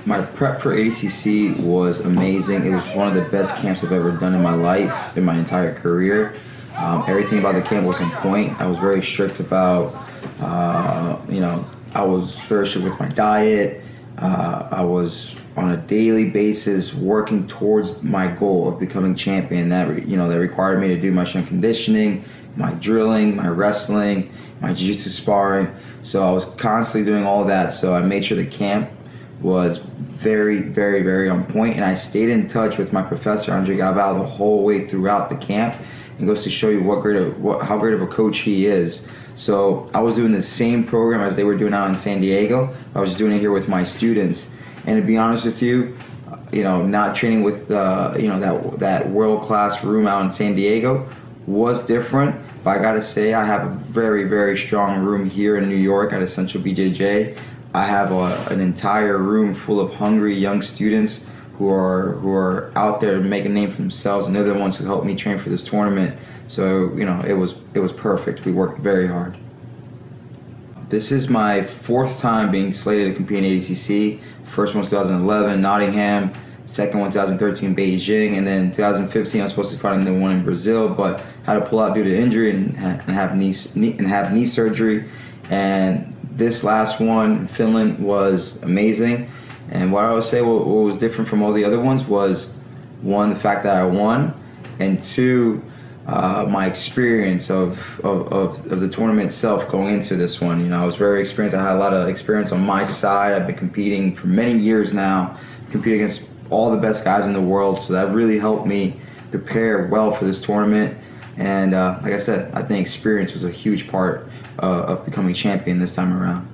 My prep for ADCC was amazing. It was one of the best camps I've ever done in my life, in my entire career. Everything about the camp was on point. I was very strict about, I was very strict with my diet. I was on a daily basis working towards my goal of becoming champion. That required me to do my strength conditioning, my drilling, my wrestling, my jiu-jitsu sparring. So I was constantly doing all that. So I made sure the camp was very, very, very on point, and I stayed in touch with my professor Andre Galval the whole way throughout the camp. It goes to show you how great of a coach he is. So I was doing the same program as they were doing out in San Diego. I was doing it here with my students, and to be honest with you, not training with that world-class room out in San Diego was different. But I gotta say, I have a very, very strong room here in New York at Essential BJJ. I have an entire room full of hungry young students who are out there to make a name for themselves, and they're the ones who helped me train for this tournament. So it was perfect. We worked very hard. This is my fourth time being slated to compete in ADCC. First one was 2011, Nottingham. Second one 2013, Beijing, and then 2015 I was supposed to fight in the one in Brazil, but had to pull out due to injury and have knee surgery. And this last one in Finland was amazing. And what I would say what was different from all the other ones was, one, the fact that I won, and two, my experience of the tournament itself going into this one. I was very experienced. I had a lot of experience on my side. I've been competing for many years now, competing against all the best guys in the world, so that really helped me prepare well for this tournament. And like I said, I think experience was a huge part of becoming champion this time around.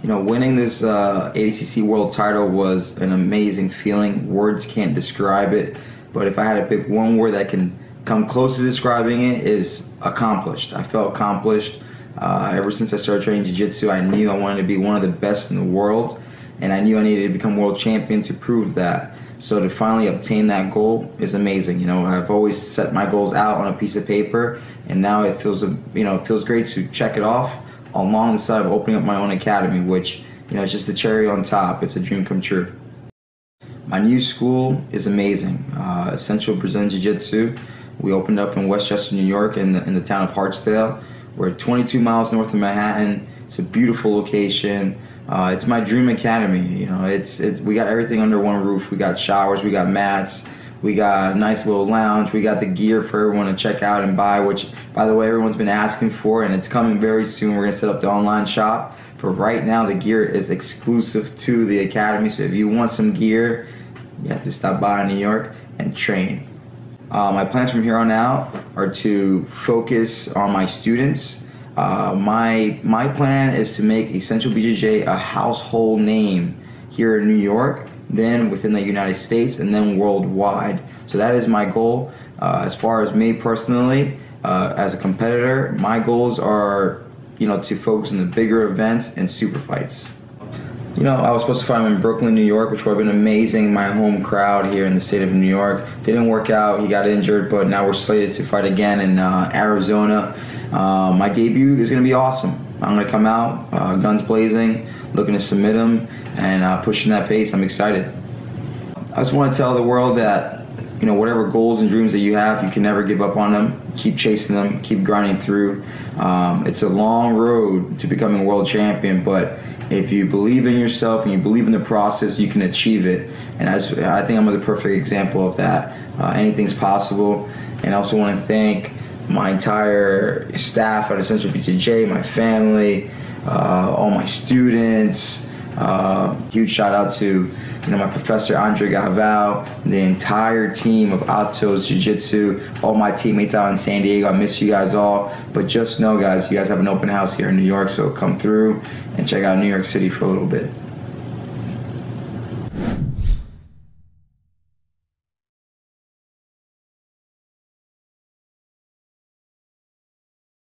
Winning this ADCC world title was an amazing feeling. Words can't describe it, but if I had to pick one word that can come close to describing it, is accomplished. I felt accomplished. Ever since I started training jiu-jitsu, I knew I wanted to be one of the best in the world, and I knew I needed to become world champion to prove that. So to finally obtain that goal is amazing. I've always set my goals out on a piece of paper, and now it feels great to check it off along the side of opening up my own academy, which is just the cherry on top. It's a dream come true. My new school is amazing. Essential Brazilian Jiu-Jitsu. We opened up in Westchester, New York, in the town of Hartsdale. We're 22 miles north of Manhattan. It's a beautiful location. It's my dream academy. We got everything under one roof. We got showers, we got mats, we got a nice little lounge, we got the gear for everyone to check out and buy, which, by the way, everyone's been asking for, and it's coming very soon. We're gonna set up the online shop. For right now, the gear is exclusive to the academy, so if you want some gear, you have to stop by in New York and train. My plans from here on out are to focus on my students. My plan is to make Essential BJJ a household name here in New York, then within the United States, and then worldwide. So that is my goal. As far as me personally, as a competitor, my goals are, to focus on the bigger events and super fights. I was supposed to fight him in Brooklyn, New York, which would have been amazing. My home crowd here in the state of New York. Didn't work out. He got injured, but now we're slated to fight again in Arizona. My debut is going to be awesome. I'm going to come out, guns blazing, looking to submit him, and pushing that pace. I'm excited. I just want to tell the world that, whatever goals and dreams that you have, you can never give up on them. Keep chasing them, keep grinding through. It's a long road to becoming a world champion, but if you believe in yourself and you believe in the process, you can achieve it. And I think I'm the perfect example of that. Anything's possible. And I also want to thank my entire staff at Essential BJJ, my family, all my students. Huge shout out to my professor Andre Galval, the entire team of Atos Jiu-Jitsu, all my teammates out in San Diego. I miss you guys all, but just know, guys, you guys have an open house here in New York, so come through and check out New York City for a little bit.